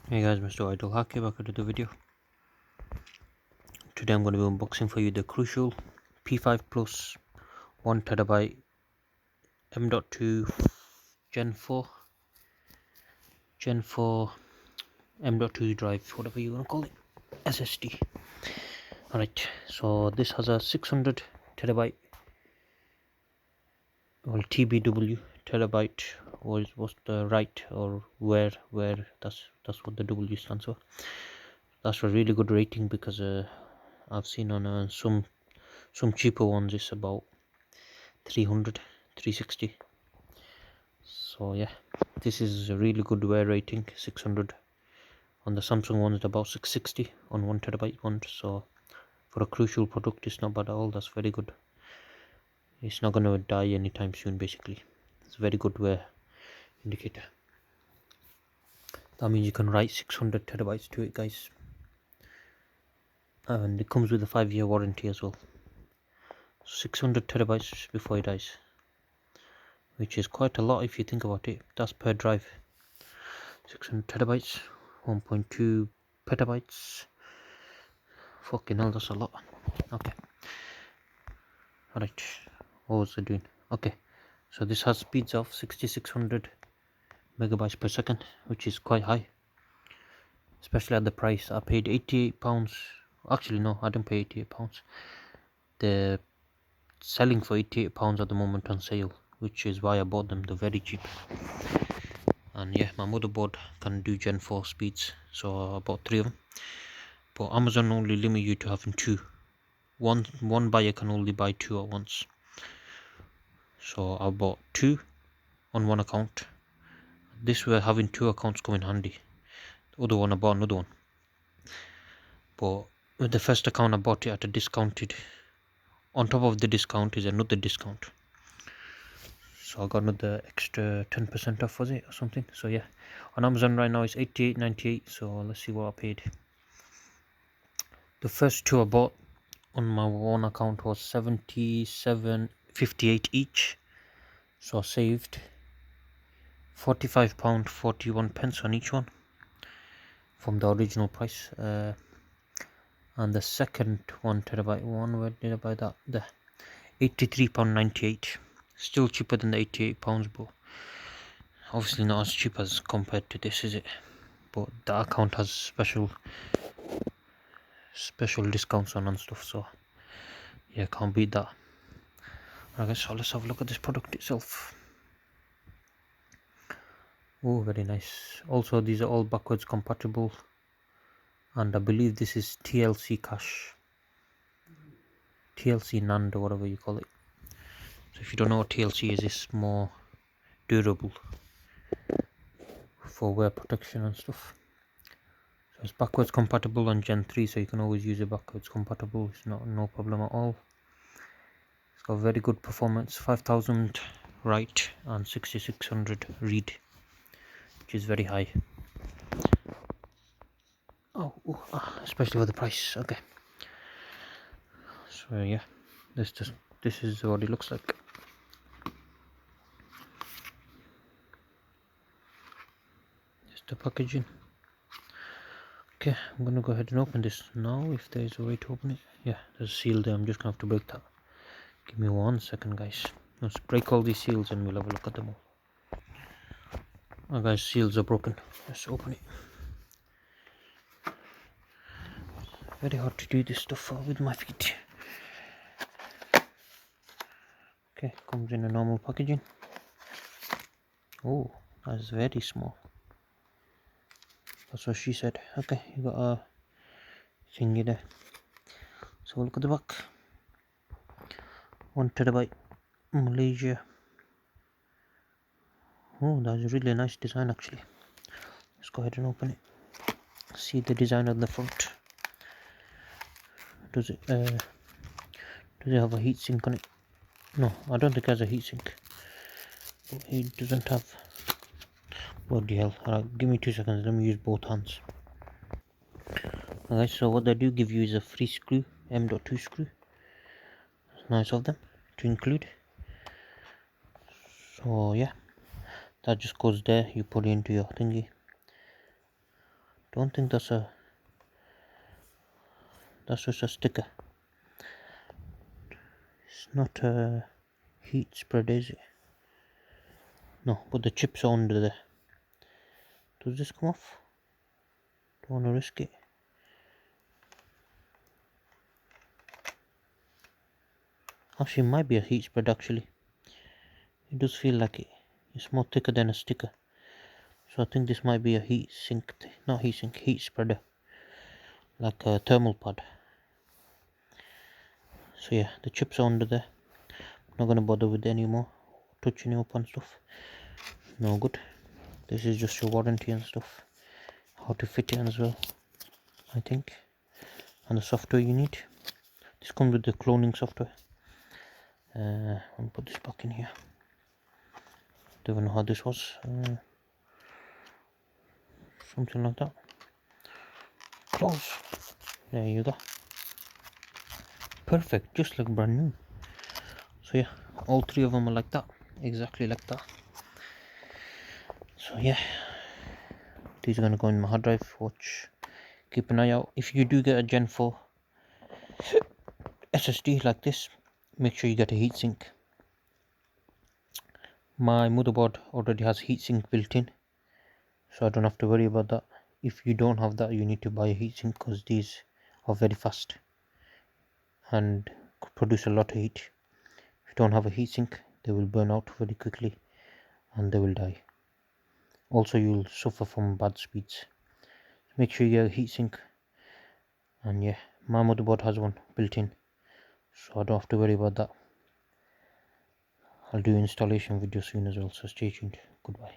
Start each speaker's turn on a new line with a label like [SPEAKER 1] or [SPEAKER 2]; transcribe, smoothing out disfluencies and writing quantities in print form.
[SPEAKER 1] Hey guys, MrWaheedulHaque back to the video. Today I'm going to be unboxing for you the Crucial P5 Plus 1TB M.2 Gen4 M.2 drive, whatever you want to call it, SSD. Alright, so this has a 600 terabyte, well, TBW terabyte, what's the right or where that's what the W stands for. That's a really good rating because I've seen on some cheaper ones it's about 300 360. So yeah, this is a really good wear rating. 600 on the Samsung one is about 660 on 1TB one. So for a Crucial product it's not bad at all. That's very good. It's not going to die anytime soon. Basically, it's a very good wear indicator. That means you can write 600 terabytes to it, guys, and it comes with a 5-year warranty as well. 600 terabytes before it dies, which is quite a lot if you think about it. That's per drive. 600 terabytes, 1.2 petabytes. Fucking hell, that's a lot. Okay, alright, what was I doing? Okay, so this has speeds of 6600 megabytes per second, which is quite high, especially at the price. I paid £88. Actually no, I didn't pay £88. They're selling for £88 at the moment on sale, which is why I bought them. They're very cheap. And yeah, my motherboard can do Gen 4 speeds, so I bought 3 of them. But Amazon only limit you to having 2. One buyer can only buy 2 at once. So I bought 2 on one account. This way having 2 accounts come in handy. The other one I bought another one. But with the first account I bought it at a discounted. On top of the discount is another discount. So I got another extra 10% off, was it, or something? So yeah, on Amazon right now it's $88.98. So let's see what I paid. The first 2 I bought on my one account was $77.58 each. So I saved £45.41 on each one from the original price. And the second 1TB one, where did I buy that? The £83.98. Still cheaper than the £88, but obviously not as cheap as compared to this, is it? But the account has special discounts on and stuff, so yeah, can't beat that. Okay, so let's have a look at this product itself. Oh, very nice. Also, these are all backwards compatible, and I believe this is TLC cache, TLC NAND, or whatever you call it. So if you don't know what TLC is, it's more durable for wear protection and stuff. So it's backwards compatible on Gen 3, so you can always use it backwards compatible. It's no problem at all. It's got very good performance, 5000 write and 6600 read, which is very high. Especially for the price. Okay, so yeah, this is what it looks like. Just the packaging. Okay, I'm gonna go ahead and open this now, if there is a way to open it. Yeah, there's a seal there. I'm just gonna have to break that. Give me 1 second, guys. Let's break all these seals and we'll have a look at them all. Oh guys, seals are broken. Let's open it. Very hard to do this stuff with my feet. Okay, comes in a normal packaging. Oh, that's very small. That's what she said. Okay, you got a thingy there. So look at the back. 1TB Malaysia. Oh, that's a really nice design actually. Let's go ahead and open it. See the design on the front. Does it have a heatsink on it? No, I don't think it has a heatsink. But it doesn't have. Bloody hell. Alright, give me 2 seconds. Let me use both hands. Alright, so what they do give you is a free screw, M.2 screw. It's nice of them to include. So yeah, that just goes there. You put it into your thingy. Don't think that's just a sticker. It's not a heat spread, is it? No, but the chips are under there. Does this come off? Don't want to risk it. Actually, it might be a heat spread actually. It does feel like it. It's more thicker than a sticker. So I think this might be a heat sink, not heat sink, heat spreader. Like a thermal pad. So yeah, the chips are under there. Not gonna bother with it anymore. Touching it up and stuff. No good. This is just your warranty and stuff. How to fit it as well, I think. And the software you need. This comes with the cloning software. I'll put this back in here. Don't even know how this was. Something like that. Close. There you go. Perfect, just like brand new. So yeah, all three of them are like that, exactly like that. So yeah, these are gonna go in my hard drive. Watch, keep an eye out. If you do get a Gen 4 SSD like this, make sure you get a heatsink. My motherboard already has heatsink built in, so I don't have to worry about that. If you don't have that, you need to buy a heatsink because these are very fast and produce a lot of heat. If you don't have a heatsink, they will burn out very quickly and they will die. Also, you'll suffer from bad speeds. Make sure you get a heatsink. And yeah, my motherboard has one built in, so I don't have to worry about that. I'll do installation video soon as well, so stay tuned. Goodbye.